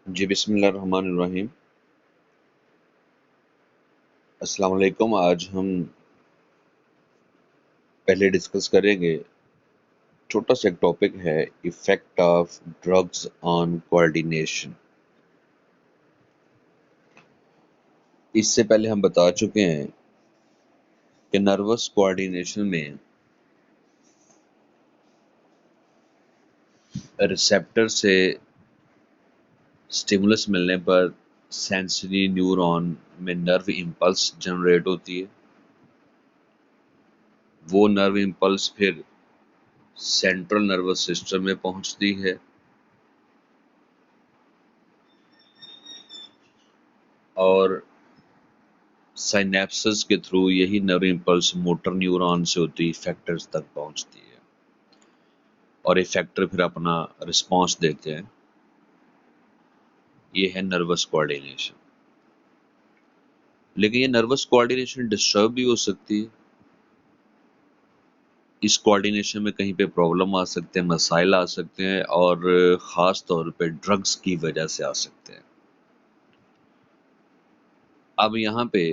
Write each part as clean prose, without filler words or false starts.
जी, बिस्मिल्लाहिर्रहमानिर्रहीम। अस्सलाम वालेकुम। आज हम पहले डिस्कस करेंगे, छोटा सा एक टॉपिक है, effect of drugs on coordination. इससे पहले हम बता चुके हैं कि नर्वस कोऑर्डिनेशन में रिसेप्टर से स्टिमुलस मिलने पर सेंसरी न्यूरॉन में नर्व इम्पल्स जनरेट होती है। वो नर्व इम्पल्स फिर सेंट्रल नर्वस सिस्टम में पहुंचती है और साइनेप्सिस के थ्रू यही नर्व इम्पल्स मोटर न्यूरॉन से होती इफेक्टर्स तक पहुंचती है और इफेक्टर फिर अपना रिस्पांस देते हैं। ये है नर्वस कोऑर्डिनेशन। लेकिन ये नर्वस कोऑर्डिनेशन डिस्टर्ब भी हो सकती है। इस कोऑर्डिनेशन में कहीं पे प्रॉब्लम आ सकते हैं, मसाइल आ सकते हैं और ख़ास तौर पे ड्रग्स की वजह से आ सकते हैं। अब यहाँ पे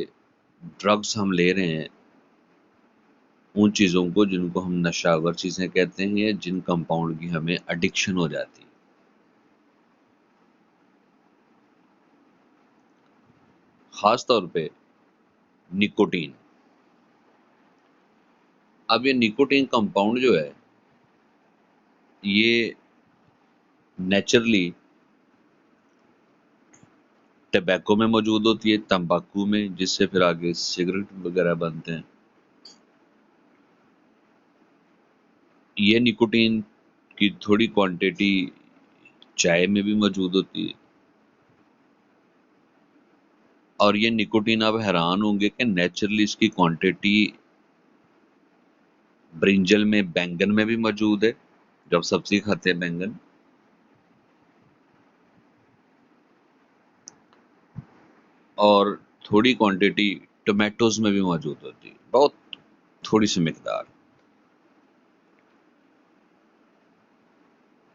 ड्रग्स हम ले रहे हैं उन चीज़ों को जिनको हम नशावर चीज़ें कहते हैं या जिन कंपाउंड की हमें एडिक्शन हो जाती है। ख़ास तौर पे निकोटीन। अब ये निकोटीन कंपाउंड जो है ये नेचुरली टबैको में मौजूद होती है, तंबाकू में, जिससे फिर आगे सिगरेट वगैरह बनते हैं। ये निकोटीन की थोड़ी क्वांटिटी चाय में भी मौजूद होती है और ये निकोटीन आप हैरान होंगे कि नेचुरली इसकी क्वांटिटी ब्रिंजल में, बैंगन में भी मौजूद है। जब सब्जी खाते हैं बैंगन, और थोड़ी क्वांटिटी टोमेटोज में भी मौजूद होती है, बहुत थोड़ी सी मिकदार।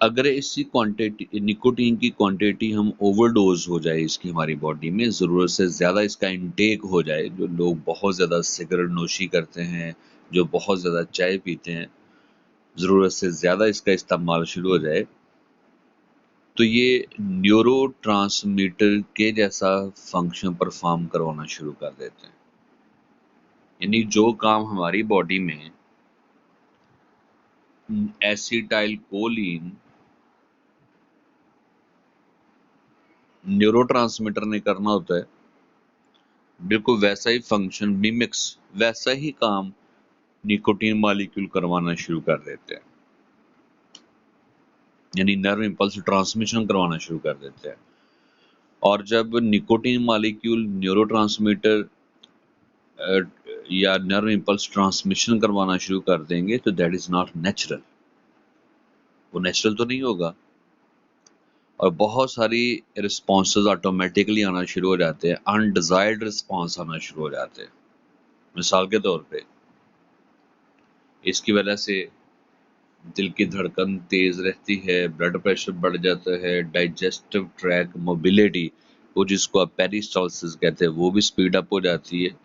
अगर इसी क्वांटिटी निकोटीन की क्वांटिटी हम ओवरडोज हो जाए इसकी हमारी बॉडी में, ज़रूरत से ज़्यादा इसका इनटेक हो जाए, जो लोग बहुत ज़्यादा सिगरेट नोशी करते हैं, जो बहुत ज़्यादा चाय पीते हैं, ज़रूरत से ज़्यादा इसका इस्तेमाल शुरू हो जाए तो ये न्यूरोट्रांसमीटर के जैसा फंक्शन परफॉर्म करवाना शुरू कर देते हैं। यानी जो काम हमारी बॉडी में एसिटाइल कोलिन न्यूरोट्रांसमीटर ने करना होता है, बिल्कुल वैसा ही फंक्शन मिमिक्स, वैसा ही काम निकोटीन मॉलिक्यूल करवाना शुरू कर देते हैं। यानी नर्व इम्पल्स ट्रांसमिशन करवाना शुरू कर देते हैं। और जब निकोटीन मॉलिक्यूल न्यूरोट्रांसमीटर या नर्व इम्पल्स ट्रांसमिशन करवाना शुरू कर देंगे तो दैट इज नॉट नेचुरल। वो नेचुरल तो नहीं होगा और बहुत सारी रिस्पॉन्सेज ऑटोमेटिकली आना शुरू हो जाते हैं, अनडिजायर्ड रिस्पॉन्स आना शुरू हो जाते हैं। मिसाल के तौर पे इसकी वजह से दिल की धड़कन तेज रहती है, ब्लड प्रेशर बढ़ जाता है, डाइजेस्टिव ट्रैक मोबिलिटी, वो जिसको आप पेरिस्टालसिस कहते हैं, वो भी स्पीड अप हो जाती है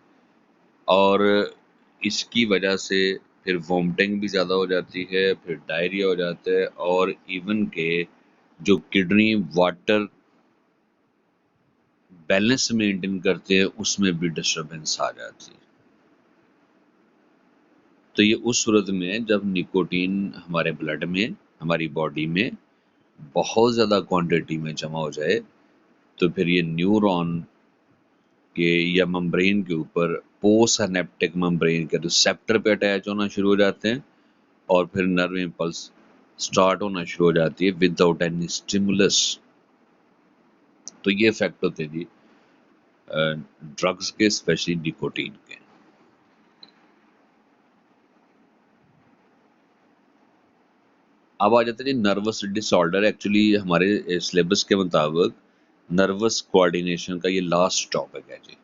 और इसकी वजह से फिर वॉमिटिंग भी ज़्यादा हो जाती है, फिर डायरिया हो जाता है और इवन के जो किडनी वाटर बैलेंस मेंटेन करते हैं उसमें भी डिस्टर्बेंस आ जाती है। तो ये उस सूरत में जब निकोटीन हमारे ब्लड में, हमारी बॉडी में बहुत ज़्यादा क्वांटिटी में जमा हो जाए तो फिर ये न्यूरॉन के या मेम्ब्रेन के ऊपर पोस्ट सिनेप्टिक मेम्ब्रेन के रिसेप्टर पे अटैच होना शुरू हो जाते हैं और फिर नर्व इम्पल्स स्टार्ट होना शुरू हो जाती है विदाउट एनी स्टिमुलस। तो ये इफेक्ट होते हैं जी ड्रग्स के, स्पेशली निकोटीन के। अब आ जाते हैं जी नर्वस डिसऑर्डर। एक्चुअली हमारे सिलेबस के मुताबिक नर्वस कोऑर्डिनेशन का ये लास्ट टॉपिक है जी।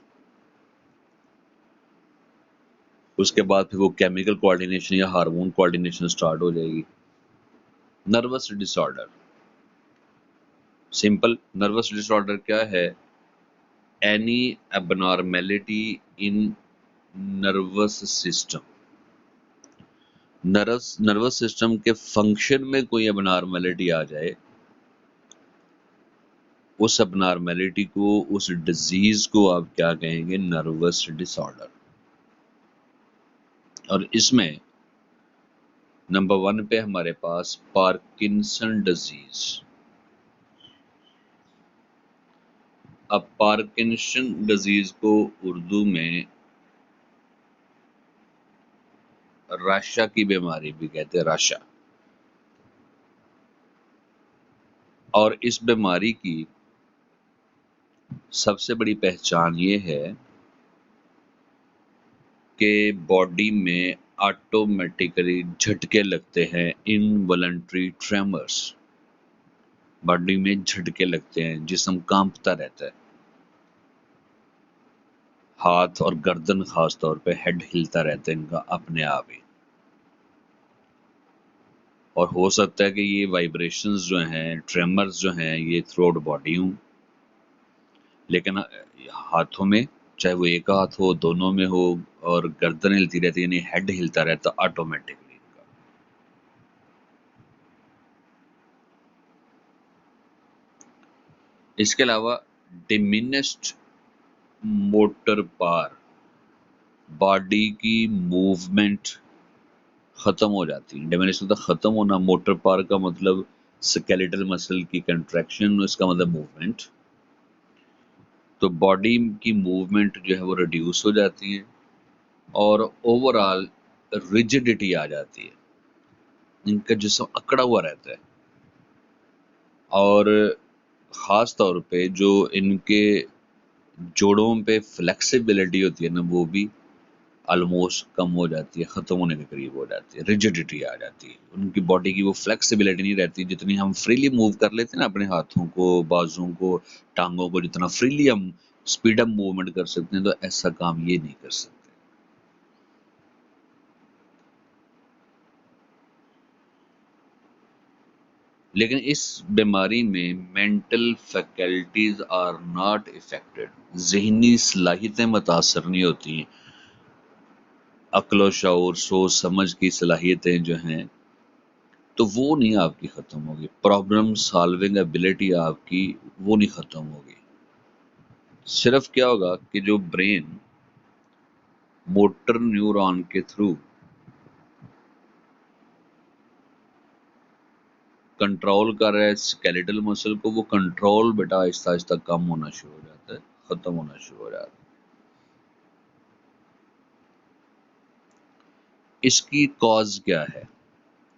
उसके बाद फिर वो केमिकल कोऑर्डिनेशन या हार्मोन कोऑर्डिनेशन स्टार्ट हो जाएगी। Nervous disorder simple nervous disorder क्या है? एनी एबनॉर्मेलिटी इन नर्वस सिस्टम। नर्वस सिस्टम के फंक्शन में कोई एबनॉर्मेलिटी आ जाए, उस एबनॉर्मेलिटी को, उस डिजीज को आप क्या कहेंगे? Nervous disorder. और इसमें नंबर 1 पे हमारे पास पार्किंसन डिजीज। अब पार्किंसन डिजीज को उर्दू में राशा की बीमारी भी कहते हैं, राशा। और इस बीमारी की सबसे बड़ी पहचान ये है कि बॉडी में ऑटोमेटिकली झटके लगते हैं, इनवॉलंटरी ट्रेमर्स। बॉडी में झटके लगते हैं, जिस्म कांपता रहता है, हाथ और गर्दन खास तौर पे, हेड हिलता रहता है इनका अपने आप ही। और हो सकता है कि ये वाइब्रेशंस जो हैं, ट्रेमर्स जो हैं, ये थ्रू आउट बॉडी हों, लेकिन हाथों में, चाहे वो एक हाथ हो, दोनों में हो, और गर्दन हिलती रहती है, यानी हेड हिलता रहता ऑटोमेटिकली इनका। इसके अलावा डिमिनिश्ड मोटर पावर, बॉडी की मूवमेंट खत्म हो जाती है। डिमिनिश मतलब खत्म होना, मोटर पावर का मतलब स्केलेटल मसल की कंट्रैक्शन, इसका मतलब मूवमेंट। तो बॉडी की मूवमेंट जो है वो रिड्यूस हो जाती है और ओवरऑल रिजिडिटी आ जाती है, इनका जिस्म अकड़ा हुआ रहता है। और ख़ास तौर पे जो इनके जोड़ों पे फ्लेक्सिबिलिटी होती है ना, वो भी ऑलमोस्ट कम हो जाती है, ख़त्म होने के करीब हो जाती है, रिजिडिटी आ जाती है। उनकी बॉडी की वो फ्लेक्सिबिलिटी नहीं रहती, जितनी हम फ्रीली मूव कर लेते हैं ना अपने हाथों को, बाजुओं को, टांगों को, जितना फ्रीली हम स्पीड अप मूवमेंट कर सकते हैं, तो ऐसा काम ये नहीं कर सकते। लेकिन इस बीमारी में mental faculties are not affected, ज़हनी सलाहियतें मुतासर नहीं होती हैं। अक्ल शऊर, सोच समझ की सलाहियतें जो हैं, तो वो नहीं आपकी ख़त्म होगी। प्रॉब्लम सॉल्विंग एबिलिटी आपकी वो नहीं ख़त्म होगी। सिर्फ क्या होगा कि जो ब्रेन मोटर न्यूरॉन के थ्रू कंट्रोल कर रहा है स्केलेटल मसल को, वो कंट्रोल बेटा आहिस्ता आहिस्ता कम होना शुरू हो जाता है, ख़त्म होना शुरू हो जाता है। इसकी कॉज क्या है?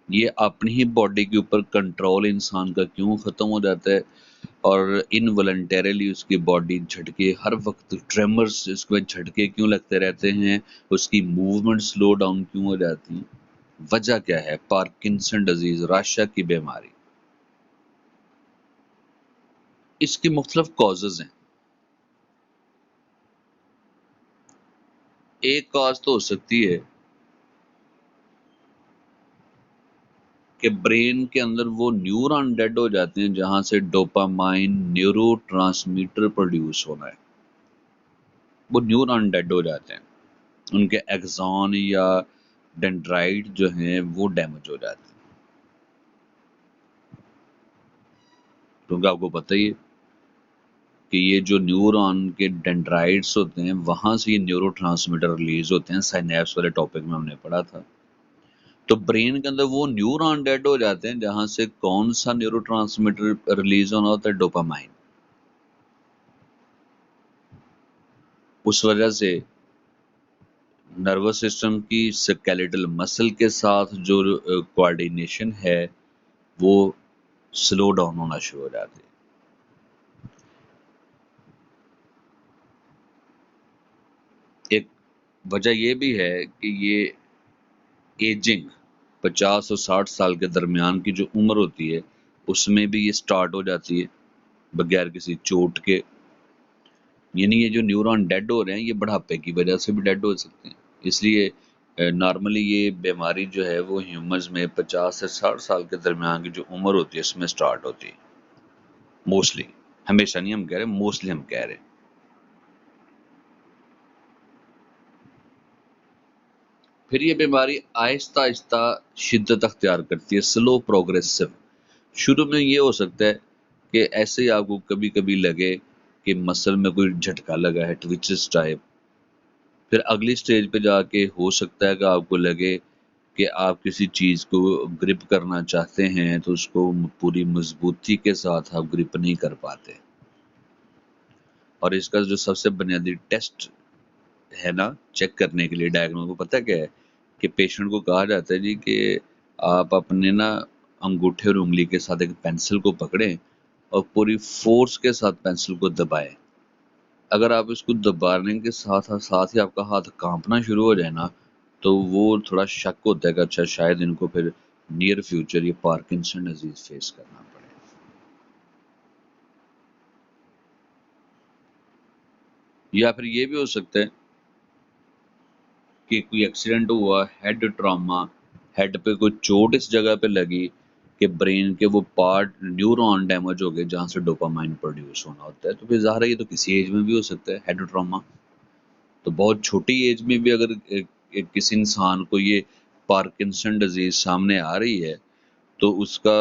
ये अपनी ही बॉडी के ऊपर कंट्रोल इंसान का क्यों ख़त्म हो जाता है, और इनवॉलंटरली उसकी बॉडी झटके, हर वक्त ट्रेमर्स, इसके बाद झटके क्यों लगते रहते हैं, उसकी मूवमेंट स्लो डाउन क्यों हो जाती है? वजह क्या है? पार्किंसन डिजीज, राशा की बीमारी। इसकी मुख्तलिफ कॉजेज हैं। एक कॉज तो हो सकती है कि ब्रेन के अंदर वो न्यूरॉन डेड हो जाते हैं जहां से डोपामाइन न्यूरोट्रांसमीटर प्रोड्यूस होना है, वो न्यूरॉन डेड हो जाते हैं, उनके एक्सॉन या डेंड्राइट जो हैं वो डैमेज हो जाते हैं। क्योंकि आपको पता ही है कि ये जो न्यूरॉन के डेंड्राइट्स होते हैं, वहां से ये न्यूरोट्रांसमीटर रिलीज होते हैं, साइनेप्स वाले टॉपिक में हमने पढ़ा था। तो ब्रेन के अंदर वो न्यूरॉन डेड हो जाते हैं जहां से कौन सा न्यूरोट्रांसमीटर रिलीज होना होता है? डोपामाइन। उस वजह से नर्वस सिस्टम की स्केलेटल मसल के साथ जो कोऑर्डिनेशन है वो स्लो डाउन होना शुरू हो जाती है। एक वजह ये भी है कि ये एजिंग 50 और 60 साल के दरमियान की जो उम्र होती है उसमें भी ये स्टार्ट हो जाती है बगैर किसी चोट के। यानी ये जो न्यूरॉन डेड हो रहे हैं, ये बुढ़ापे की वजह से भी डेड हो सकते हैं। इसलिए नॉर्मली ये बीमारी जो है वो ह्यूमंस में 50 से 60 साल के दरमियान की जो उम्र होती है उसमें स्टार्ट होती है। मोस्टली, हमेशा नहीं हम कह रहे, मोस्टली हम कह रहे हैं। फिर ये बीमारी आहिस्ता आहिस्ता शिद्दत अख्तियार करती है, स्लो प्रोग्रेसिव। शुरू में ये हो सकता है कि ऐसे ही आपको कभी कभी लगे कि मसल में कोई झटका लगा है, ट्विचेस टाइप। फिर अगली स्टेज पे जाके हो सकता है कि आपको लगे कि आप किसी चीज़ को ग्रिप करना चाहते हैं तो उसको पूरी मजबूती के साथ आप ग्रिप नहीं कर पाते। और इसका जो सबसे बुनियादी टेस्ट है ना चेक करने के लिए, डायग्नोज को पता क्या है कि पेशेंट को कहा जाता है जी कि आप अपने ना अंगूठे और उंगली के साथ एक पेंसिल को पकड़ें और पूरी फोर्स के साथ पेंसिल को दबाएं। अगर आप इसको दबाने के साथ साथ ही आपका हाथ कांपना शुरू हो जाए ना, तो वो थोड़ा शक होता है कि अच्छा शायद इनको फिर नियर फ्यूचर ये पार्किंसन डिजीज फेस करना पड़े। या फिर ये भी हो सकता है कि कोई एक्सीडेंट हुआ, हेड ट्रॉमा, हेड पे कोई चोट इस जगह पे लगी कि ब्रेन के वो पार्ट, न्यूरॉन डैमेज हो गए जहाँ से डोपामाइन प्रोड्यूस होना होता है। तो फिर ज़ाहिर है ये तो किसी एज में भी हो सकता है हेड ट्रॉमा। तो बहुत छोटी एज में भी अगर किसी इंसान को ये पार्किंसन डिजीज सामने आ रही है तो उसका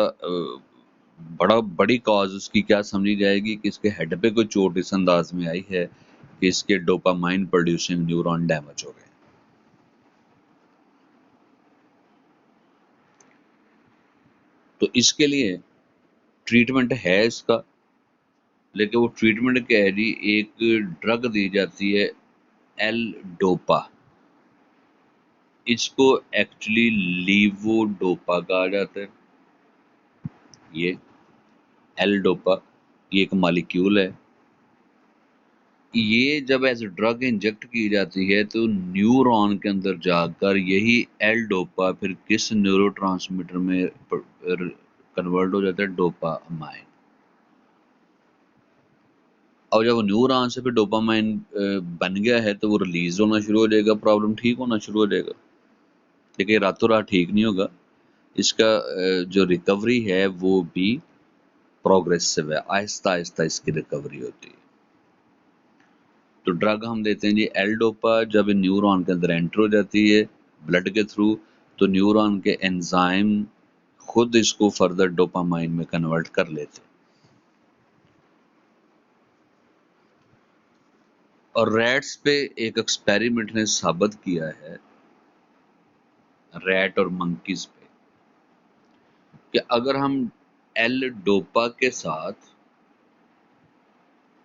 बड़ी कॉज उसकी क्या समझी जाएगी कि इसके हेड पे कोई चोट इस अंदाज में आई है कि इसके डोपामाइन प्रोड्यूसिंग न्यूरॉन डैमेज हो गए। तो इसके लिए ट्रीटमेंट है इसका, लेकिन वो ट्रीटमेंट क्या है जी, एक ड्रग दी जाती है एल डोपा। इसको एक्चुअली लीवोडोपा कहा जाता है। ये एल डोपा ये एक मॉलिक्यूल है। ये जब एज ड्रग इंजेक्ट की जाती है तो न्यूरॉन के अंदर जाकर यही एल डोपा फिर किस न्यूरोट्रांसमीटर में कन्वर्ट हो जाता है, डोपामाइन। और जब वो न्यूरॉन से फिर डोपामाइन बन गया है तो वो रिलीज होना शुरू हो जाएगा, प्रॉब्लम ठीक होना शुरू हो जाएगा। देखिए रातों रात ठीक नहीं होगा, इसका जो रिकवरी है वो भी प्रोग्रेसिव है, आहिस्ता आहिस्ता इसकी रिकवरी होती है। तो ड्रग हम देते हैं जी एल डोपा, जब न्यूरॉन के अंदर एंटर हो जाती है ब्लड के थ्रू तो न्यूरॉन के एंजाइम खुद इसको फर्दर डोपामाइन में कन्वर्ट कर लेते हैं। और रैट्स पे एक एक्सपेरिमेंट ने साबित किया है, रैट और मंकीज पे, कि अगर हम एल डोपा के साथ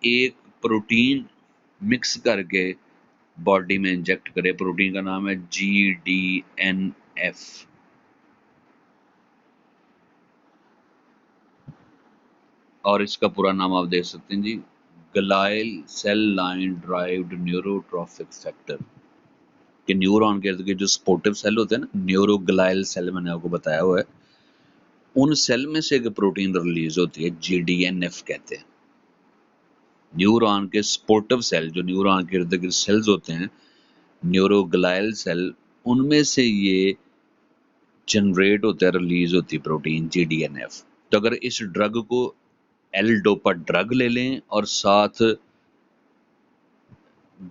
एक प्रोटीन मिक्स करके बॉडी में इंजेक्ट करें, प्रोटीन का नाम है GDNF, और इसका पूरा नाम आप देख सकते हैं जी, glial cell line derived neurotrophic factor. कि न्यूरॉन के इर्द गिर्द जो सपोर्टिव सेल होते हैं ना, न्यूरोग्लाइल सेल मैंने आपको बताया हुआ है, उन सेल में से एक प्रोटीन रिलीज होती है, GDNF कहते हैं। न्यूरॉन के सपोर्टिव सेल, जो न्यूरॉन के इर्द गिर्द सेल्स होते हैं, न्यूरोग्लाइल सेल, उनमें से ये जनरेट होता है, रिलीज होती है प्रोटीन GDNF। तो अगर इस ड्रग को एल डोपा ड्रग ले लें और साथ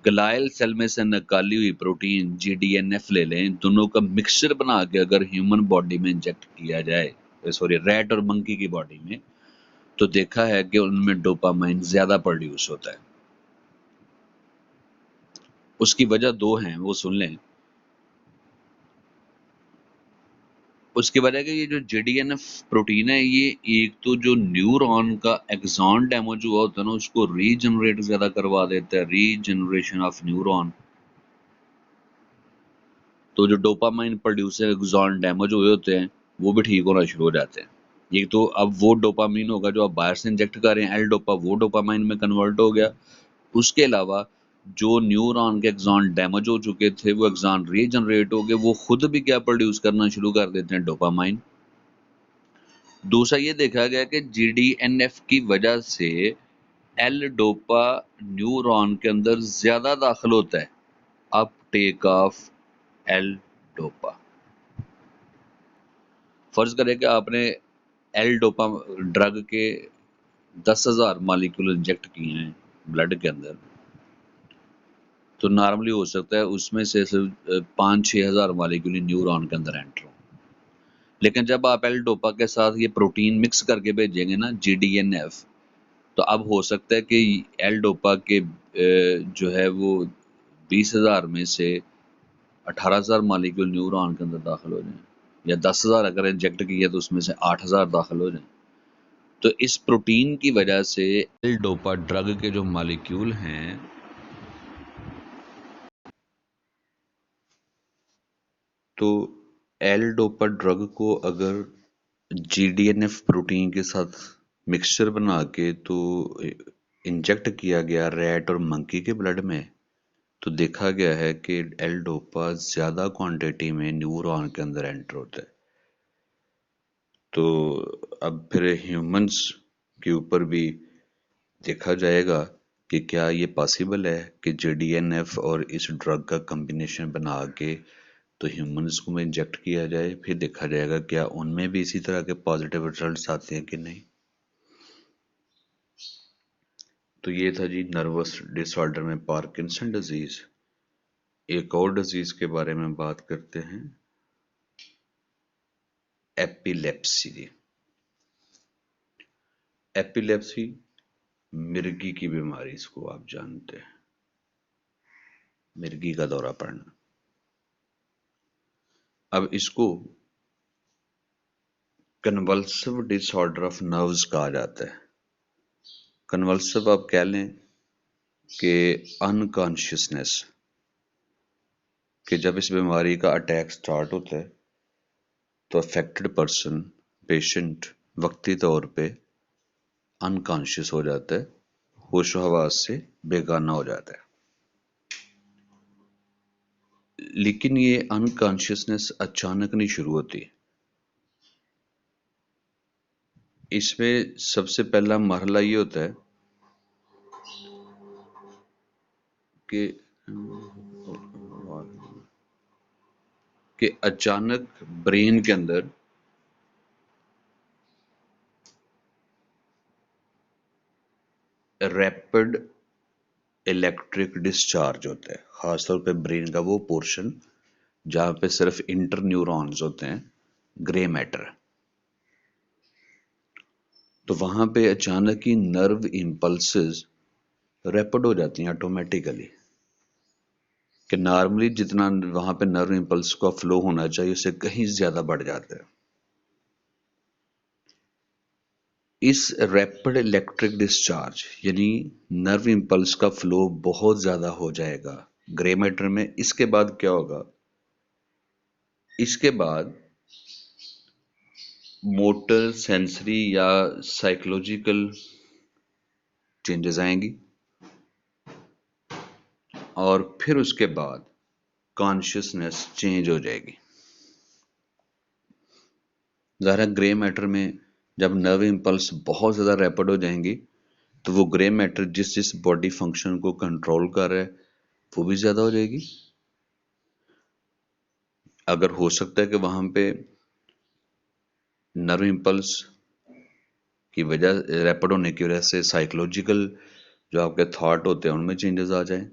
ग्लाइल सेल में से निकाली हुई प्रोटीन GDNF ले लें, दोनों का मिक्सचर बना के अगर ह्यूमन बॉडी में इंजेक्ट किया जाए, सॉरी रैट और मंकी की बॉडी में, तो देखा है कि उनमें डोपामाइन ज्यादा प्रोड्यूस होता है। उसकी वजह दो हैं, वो सुन लें। उसकी वजह कि ये जो GDNF प्रोटीन है, ये एक तो जो न्यूरॉन का एक्सॉन डैमेज हुआ होता है ना, उसको रीजनरेट ज्यादा करवा देता है, रीजनरेशन ऑफ न्यूरॉन। तो जो डोपामाइन प्रोड्यूसर एक्सॉन डैमेज हुए होते हैं वो भी ठीक होना शुरू हो जाते हैं। ये तो अब वो डोपामाइन होगा जो आप बाहर से इंजेक्ट कर रहे हैं, एल डोपा, वो डोपामाइन में कन्वर्ट हो गया। उसके अलावा जो न्यूरॉन के एक्सॉन डैमेज हो चुके थे वो एक्सॉन रीजनरेट हो गए, वो खुद भी क्या प्रोड्यूस करना शुरू कर देते हैं, डोपामाइन। दूसरा ये देखा गया कि GDNF की वजह से एल डोपा न्यूरॉन के अंदर ज्यादा दाखिल होता है, अपटेक ऑफ एल डोपा। फर्ज करें कि आपने एल डोपा ड्रग के 10,000 मालिक्यूल इंजेक्ट किए हैं ब्लड के अंदर, तो नॉर्मली हो सकता है उसमें से सिर्फ 5-6 हज़ार मालिक्यूल न्यूरॉन के अंदर एंटर हो। लेकिन जब आप एल डोपा के साथ ये प्रोटीन मिक्स करके भेजेंगे ना, GDNF, तो अब हो सकता है कि एल डोपा के जो है वो 20,000 में से 18,000 मालिक्यूल न्यूरॉन के अंदर दाखिल हो जाएं, या 10,000 अगर इंजेक्ट किया तो उसमें से 8,000 दाखिल हो जाएं। तो इस प्रोटीन की वजह से एल डोपा ड्रग के जो मालिक्यूल हैं तो एल डोपा ड्रग को अगर GDNF प्रोटीन के साथ मिक्सचर बना के तो इंजेक्ट किया गया रैट और मंकी के ब्लड में, तो देखा गया है कि एल डोपा ज़्यादा क्वांटिटी में न्यूरॉन के अंदर एंटर होता है। तो अब फिर ह्यूमंस के ऊपर भी देखा जाएगा कि क्या ये पॉसिबल है कि GDNF और इस ड्रग का कॉम्बिनेशन बना के तो ह्यूमंस को में इंजेक्ट किया जाए, फिर देखा जाएगा क्या उनमें भी इसी तरह के पॉजिटिव रिजल्ट्स आते हैं कि नहीं। तो ये था जी नर्वस डिसऑर्डर में पार्किंसन डिजीज। एक और डिजीज के बारे में बात करते हैं, एपिलेप्सी। एपिलेप्सी मिर्गी की बीमारी, इसको आप जानते हैं, मिर्गी का दौरा पड़ना। अब इसको कन्वल्सिव डिसऑर्डर ऑफ नर्व्स कहा जाता है। कन्वल्सिव आप कह लें कि अनकॉन्शियसनेस, कि जब इस बीमारी का अटैक स्टार्ट होता है तो अफेक्टेड पर्सन, पेशेंट वक्ती तौर पे अनकॉन्शियस हो जाता है, होशो हवास से बेगाना हो जाता है। लेकिन ये अनकॉन्शियसनेस अचानक नहीं शुरू होती। इसमें सबसे पहला मरहला ये होता है कि अचानक ब्रेन के अंदर रैपिड इलेक्ट्रिक डिस्चार्ज होता है, खासतौर पे ब्रेन का वो पोर्शन जहाँ पे सिर्फ इंटर न्यूरॉन्स होते हैं, ग्रे मैटर। तो वहाँ पे अचानक ही नर्व इम्पल्सेस रैपिड हो जाती हैं ऑटोमेटिकली, कि नॉर्मली जितना वहाँ पे नर्व इम्पल्स का फ्लो होना चाहिए उससे कहीं ज़्यादा बढ़ जाता है। इस रैपिड इलेक्ट्रिक डिस्चार्ज यानी नर्व इम्पल्स का फ्लो बहुत ज़्यादा हो जाएगा ग्रे मैटर में। इसके बाद क्या होगा, इसके बाद मोटर, सेंसरी या साइकोलॉजिकल चेंजेस आएंगी, और फिर उसके बाद कॉन्शियसनेस चेंज हो जाएगी। ज़ाहिर ग्रे मैटर में जब नर्व इम्पल्स बहुत ज़्यादा रैपिड हो जाएंगी तो वो ग्रे मैटर जिस जिस बॉडी फंक्शन को कंट्रोल कर रहा है वो भी ज़्यादा हो जाएगी। अगर हो सकता है कि वहाँ पे नर्व इम्पल्स की वजह, रैपिड होने की वजह से साइकोलॉजिकल जो आपके थॉट होते हैं उनमें चेंजेस आ जाएं,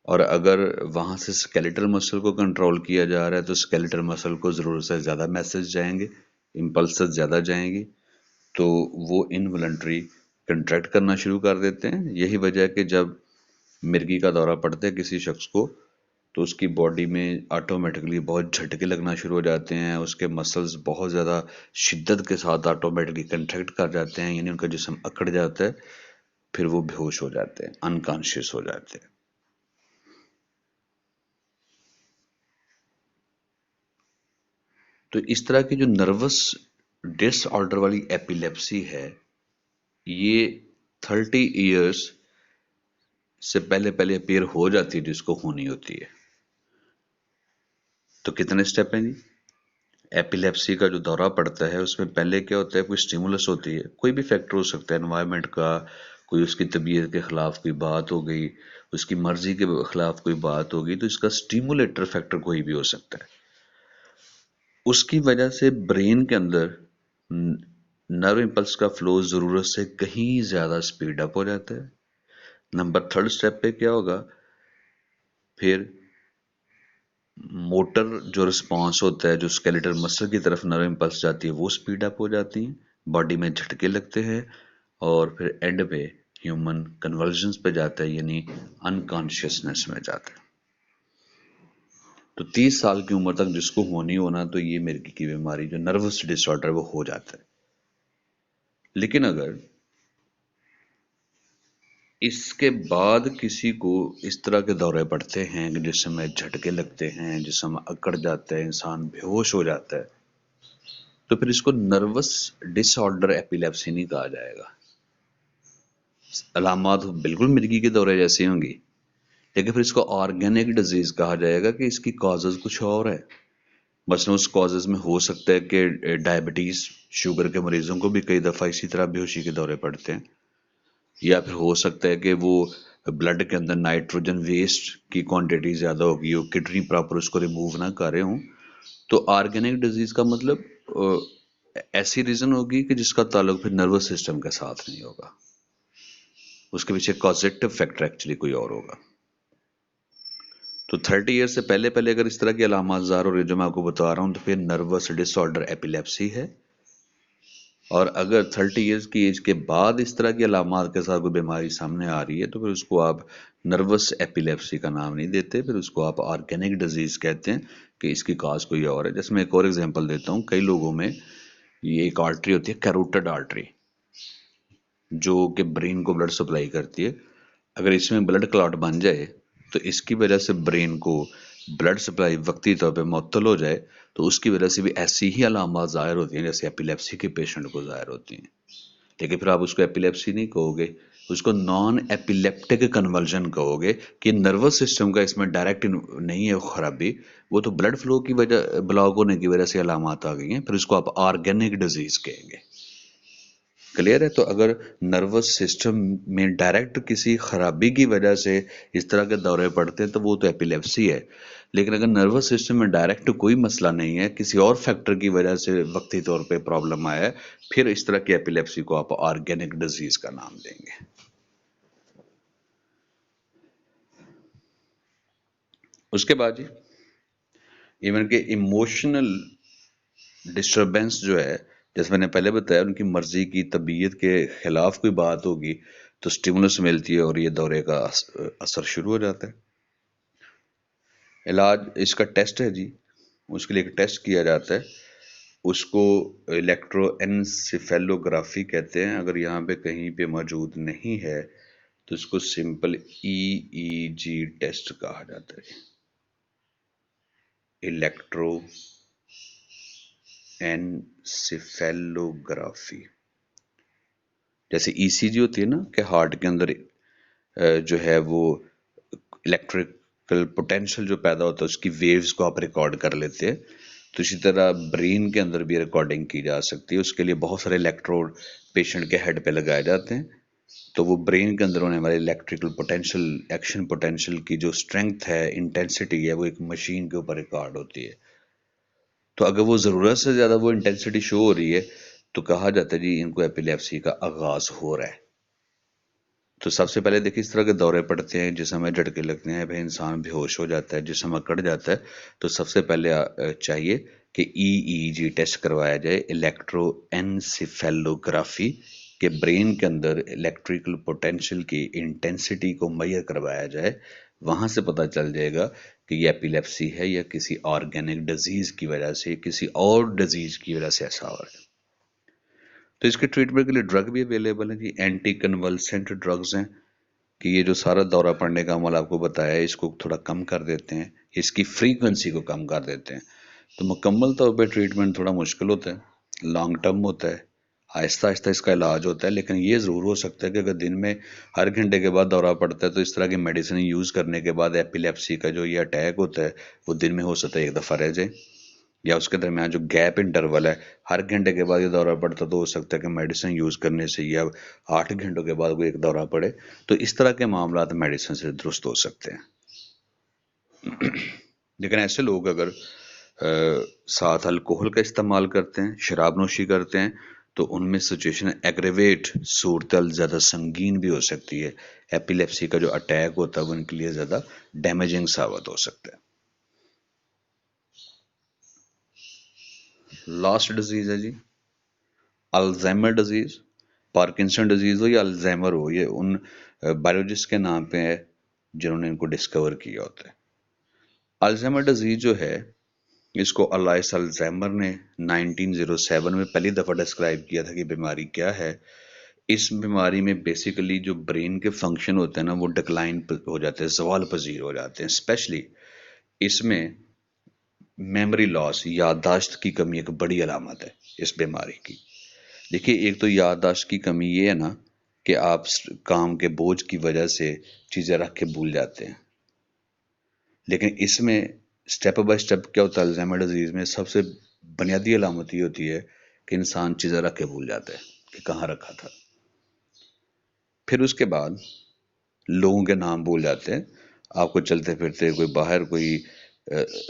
और अगर वहाँ से स्केलेटल मसल को कंट्रोल किया जा रहा है तो स्केलेटल मसल को ज़रूरत से ज़्यादा मैसेज जाएंगे, इम्पल्सेस ज़्यादा जाएंगी, तो वो इनवॉलंटरी कंट्रैक्ट करना शुरू कर देते हैं। यही वजह है कि जब मिर्गी का दौरा पड़ता है किसी शख्स को तो उसकी बॉडी में ऑटोमेटिकली बहुत झटके लगना शुरू हो जाते हैं, उसके मसल्स बहुत ज़्यादा शिद्दत के साथ ऑटोमेटिकली कंट्रैक्ट कर जाते हैं, यानी उनका जिस्म अकड़ जाता है, फिर वो बेहोश हो जाते हैं, अनकॉन्शियस हो जाते हैं। तो इस तरह की जो नर्वस डिसऑर्डर वाली एपिलेप्सी है ये 30 ईयर्स से पहले पहले अपीयर हो जाती है जिसको होनी होती है। तो कितने स्टेप हैं जी? एपिलेप्सी का जो दौरा पड़ता है उसमें पहले क्या होता है, कोई स्टिमुलस होती है, कोई भी फैक्टर हो सकता है एनवायरनमेंट का, कोई उसकी तबीयत के खिलाफ कोई बात हो गई, उसकी मर्जी के खिलाफ कोई बात हो गई, तो इसका स्टिमुलेटर फैक्टर कोई भी हो सकता है। उसकी वजह से ब्रेन के अंदर नर्व इम्पल्स का फ्लो ज़रूरत से कहीं ज़्यादा स्पीड अप हो जाता है। नंबर थर्ड स्टेप पे क्या होगा, फिर मोटर जो रिस्पॉन्स होता है, जो स्केलेटल मसल की तरफ नर्व इम्पल्स जाती है, वो स्पीड अप हो जाती है, बॉडी में झटके लगते हैं और फिर एंड पे ह्यूमन कन्वर्जन्स पे जाता है, यानी अनकॉन्शियसनेस में जाता है। तो 30 साल की उम्र तक जिसको होनी होना, तो ये मिर्गी की बीमारी जो नर्वस डिसऑर्डर वो हो जाता है। लेकिन अगर इसके बाद किसी को इस तरह के दौरे पड़ते हैं कि जिस समय झटके लगते हैं, जिस समय अकड़ जाता है, इंसान बेहोश हो जाता है, तो फिर इसको नर्वस डिसऑर्डर एपिलेप्सी नहीं कहा जाएगा। अलामत बिल्कुल मिर्गी के दौरे जैसी होंगी, लेकिन फिर इसको ऑर्गेनिक डिजीज कहा जाएगा कि इसकी कॉजेज कुछ और है। मसलन उस कॉजेज में हो सकता है कि डायबिटीज, शुगर के मरीजों को भी कई दफ़ा इसी तरह बेहोशी के दौरे पड़ते हैं, या फिर हो सकता है कि वो ब्लड के अंदर नाइट्रोजन वेस्ट की क्वांटिटी ज़्यादा होगी, वो किडनी प्रॉपर उसको रिमूव ना कर रहे हों। तो ऑर्गेनिक डिजीज का मतलब ऐसी रीज़न होगी कि जिसका ताल्लुक फिर नर्वस सिस्टम के साथ नहीं होगा, उसके पीछे कॉजेटिव फैक्टर एक्चुअली कोई और होगा। तो 30 ईयर से पहले पहले अगर इस तरह की अलामत ज़ाहिर हो रही है जो मैं आपको बता रहा हूँ, तो फिर नर्वस डिसऑर्डर एपिलेप्सी है। और अगर 30 ईयर्स की एज के बाद इस तरह की अलामत के साथ कोई बीमारी सामने आ रही है, तो फिर उसको आप नर्वस एपिलेप्सी का नाम नहीं देते, फिर उसको आप ऑर्गेनिक डिजीज कहते हैं कि इसकी काज कोई और है। जैसे मैं एक और एग्जांपल देता हूँ, कई लोगों में ये एक आर्टरी होती है, कैरोटिड आर्टरी, जो कि ब्रेन को ब्लड सप्लाई करती है। अगर इसमें ब्लड क्लॉट बन जाए तो इसकी वजह से ब्रेन को ब्लड सप्लाई वक्ती तौर पे मुअत्तल हो जाए, तो उसकी वजह से भी ऐसी ही अलामत ज़ाहिर होती हैं जैसे एपिलेप्सी के पेशेंट को ज़ाहिर होती हैं। लेकिन फिर आप उसको एपिलेप्सी नहीं कहोगे, उसको नॉन एपिलेप्टिक कन्वर्जन कहोगे कि नर्वस सिस्टम का इसमें डायरेक्ट नहीं है खराबी, वो तो ब्लड फ्लो की वजह, ब्लॉक होने की वजह से अलामत आ गई हैं, फिर उसको आप ऑर्गेनिक डिजीज कहेंगे। क्लियर है? तो अगर नर्वस सिस्टम में डायरेक्ट किसी खराबी की वजह से इस तरह के दौरे पड़ते हैं तो वो तो एपिलेप्सी है। लेकिन अगर नर्वस सिस्टम में डायरेक्ट कोई मसला नहीं है, किसी और फैक्टर की वजह से वक्ती तौर पे प्रॉब्लम आया है, फिर इस तरह की एपिलेप्सी को आप ऑर्गेनिक डिजीज का नाम देंगे। उसके बाद जी इवन के इमोशनल डिस्टरबेंस जो है, जैसे मैंने पहले बताया, उनकी मर्जी की तबीयत के खिलाफ कोई बात होगी तो स्टिमुलस मिलती है और ये दौरे का असर शुरू हो जाता है। इलाज इसका टेस्ट है जी, उसके लिए एक टेस्ट किया जाता है, उसको इलेक्ट्रोएन्सेफेलोग्राफी कहते हैं। अगर यहाँ पे कहीं पे मौजूद नहीं है तो इसको सिंपल ईईजी टेस्ट कहा जाता है। इलेक्ट्रोएन्सेफेलोग्राफी, जैसे ईसीजी होती है ना कि हार्ट के अंदर जो है वो इलेक्ट्रिकल पोटेंशियल जो पैदा होता है उसकी वेव्स को आप रिकॉर्ड कर लेते हैं, तो इसी तरह ब्रेन के अंदर भी रिकॉर्डिंग की जा सकती है। उसके लिए बहुत सारे इलेक्ट्रोड पेशेंट के हेड पे लगाए जाते हैं, तो वो ब्रेन के अंदर होने वाले इलेक्ट्रिकल पोटेंशियल, एक्शन पोटेंशियल की जो स्ट्रेंथ है, इंटेंसिटी है, वो एक मशीन के ऊपर रिकॉर्ड होती है। तो अगर वो ज़रूरत से ज़्यादा वो इंटेंसिटी शो हो रही है तो कहा जाता है जी इनको एपिलेप्सी का आगाज हो रहा है। तो सबसे पहले देखिए इस तरह के दौरे पड़ते हैं, जिस समय झटके लगते हैं, भाई इंसान बेहोश हो जाता है, जिस समय कट जाता है, तो सबसे पहले चाहिए कि ईईजी टेस्ट करवाया जाए, इलेक्ट्रोएन्सेफेलोग्राफी, के ब्रेन के अंदर इलेक्ट्रिकल पोटेंशियल की इंटेंसिटी को मेजर करवाया जाए। वहां से पता चल जाएगा कि ये एपिलेप्सी है या किसी ऑर्गेनिक डिजीज की वजह से, किसी और डिजीज की वजह से ऐसा हो रहा है। तो इसके ट्रीटमेंट के लिए ड्रग भी अवेलेबल है जी, एंटी कन्वल्सेंट ड्रग्स हैं कि ये जो सारा दौरा पड़ने का अमल आपको बताया है इसको थोड़ा कम कर देते हैं, इसकी फ्रीक्वेंसी को कम कर देते हैं। तो मुकम्मल तौर पे ट्रीटमेंट थोड़ा मुश्किल होता है, लॉन्ग टर्म होता है, आहिस्ता आहिस्ता इसका इलाज होता है। लेकिन ये ज़रूर हो सकता है कि अगर दिन में हर घंटे के बाद दौरा पड़ता है तो इस तरह की मेडिसिन यूज़ करने के बाद एपिलेप्सी का जो ये अटैक होता है वो दिन में हो सकता है एक दफ़ा रह जाए, या उसके दरमियान जो गैप इंटरवल है, हर घंटे के बाद ये दौरा पड़ता तो हो सकता है कि मेडिसिन यूज़ करने से या 8 घंटों के बाद कोई एक दौरा पड़े। तो इस तरह के मामला मेडिसिन से दुरुस्त हो सकते हैं। लेकिन ऐसे लोग अगर साथ अल्कोहल का इस्तेमाल करते हैं, शराब नोशी करते हैं, तो उनमें सिचुएशन एग्रेवेट, सूरत ज़्यादा संगीन भी हो सकती है। एपिलेप्सी का जो अटैक होता है वो उनके लिए ज़्यादा डैमेजिंग साबित हो सकता है। लास्ट डिजीज है जी अल्जाइमर डिजीज। पार्किंसन डिजीज हो या अल्जाइमर हो, ये उन बायोलॉजिस्ट के नाम पे है जिन्होंने इनको डिस्कवर किया होता है। अल्जाइमर डिजीज जो है, इसको अलाइस अल्जाइमर ने 1907 में पहली दफ़ा डिस्क्राइब किया था कि बीमारी क्या है। इस बीमारी में बेसिकली जो ब्रेन के फंक्शन होते हैं ना, वो डिक्लाइन हो जाते हैं, ज़वाल पजीर हो जाते हैं। स्पेशली इसमें मेमोरी लॉस, याददाश्त की कमी एक बड़ी अलामत है इस बीमारी की। देखिए, एक तो याददाश्त की कमी ये है ना कि आप काम के बोझ की वजह से चीज़ें रख के भूल जाते हैं, लेकिन इसमें स्टेप बाय स्टेप क्या होता है, अल्जाइमर डिजीज में सबसे बुनियादी अलामत ये होती है कि इंसान चीज़ें रख के भूल जाता है कि कहाँ रखा था। फिर उसके बाद लोगों के नाम भूल जाते हैं। आपको चलते फिरते कोई बाहर कोई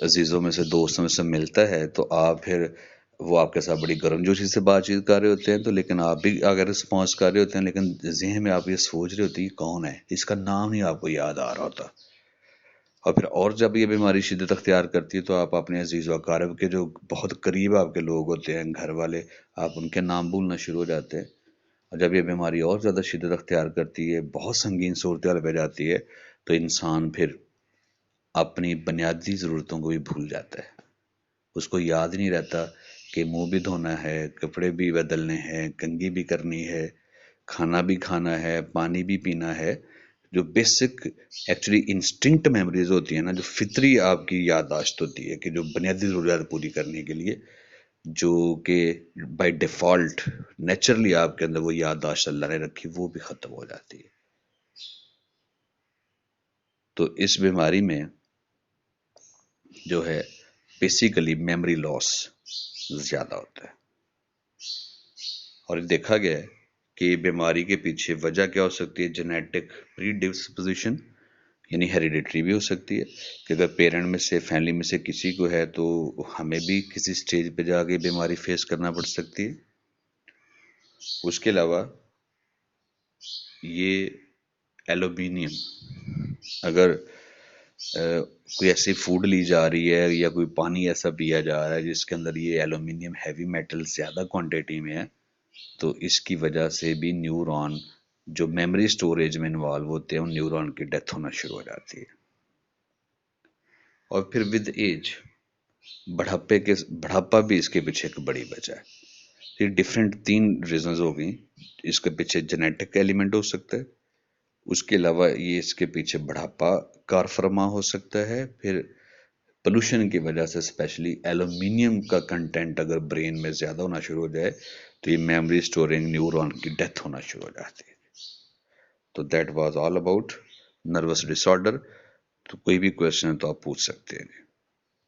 अजीज़ों में से, दोस्तों में से मिलता है, तो आप फिर वो आपके साथ बड़ी गर्मजोशी से बातचीत कर रहे होते हैं, तो लेकिन आप भी अगर रिस्पॉन्स कर रहे होते हैं, लेकिन ज़हन में आप ये सोच रहे होते हैं कौन है, इसका नाम नहीं आपको याद आ रहा होता। और फिर और जब ये बीमारी शिद्दत अख्तियार करती है तो आप अपने अजीज़ व अकारब के जो बहुत करीब आपके लोग होते हैं, घर वाले, आप उनके नाम भूलना शुरू हो जाते हैं। और जब ये बीमारी और ज़्यादा शिद्दत अख्तियार करती है, बहुत संगीन सूरत हाल पे जाती है, तो इंसान फिर अपनी बुनियादी ज़रूरतों को भी भूल जाता है। उसको याद नहीं रहता कि मुंह भी धोना है, कपड़े भी बदलने हैं, कंघी भी करनी है, खाना भी खाना है, पानी भी पीना है। जो बेसिक एक्चुअली इंस्टिंक्ट मेमोरीज होती है ना, जो फितरी आपकी याददाश्त होती है कि जो बुनियादी ज़रूरियात पूरी करने के लिए, जो कि बाय डिफ़ॉल्ट नेचुरली आपके अंदर वो याददाश्त अल्लाह ने रखी, वो भी ख़त्म हो जाती है। तो इस बीमारी में जो है बेसिकली मेमोरी लॉस ज़्यादा होता है। और देखा गया है कि बीमारी के पीछे वजह क्या हो सकती है, जेनेटिक प्रीडिस्पोजिशन यानी हेरिडिटरी भी हो सकती है कि अगर पेरेंट में से, फैमिली में से किसी को है तो हमें भी किसी स्टेज पे जाके बीमारी फेस करना पड़ सकती है। उसके अलावा ये एल्यूमिनियम, अगर कोई ऐसी फूड ली जा रही है या कोई पानी ऐसा पिया जा रहा है जिसके अंदर ये एल्यूमिनियम हैवी मेटल ज़्यादा क्वांटिटी में है, तो इसकी वजह से भी न्यूरॉन जो मेमोरी स्टोरेज में इन्वॉल्व होते हैं, उन न्यूरॉन की डेथ होना शुरू हो जाती है। और फिर विद एज, बढ़ापा भी इसके पीछे एक बड़ी वजह है। ये डिफरेंट 3 रीजंस हो गई। इसके पीछे जेनेटिक एलिमेंट हो सकता है, उसके अलावा ये इसके पीछे बढ़ापा कार फरमा हो सकता है, फिर पोल्यूशन की वजह से स्पेशली एल्यूमिनियम का कंटेंट अगर ब्रेन में ज़्यादा होना शुरू हो जाए तो ये मेमोरी स्टोरिंग न्यूरॉन की डेथ होना शुरू हो जाती है। तो that was all about nervous disorder. तो कोई भी क्वेश्चन है तो आप पूछ सकते हैं।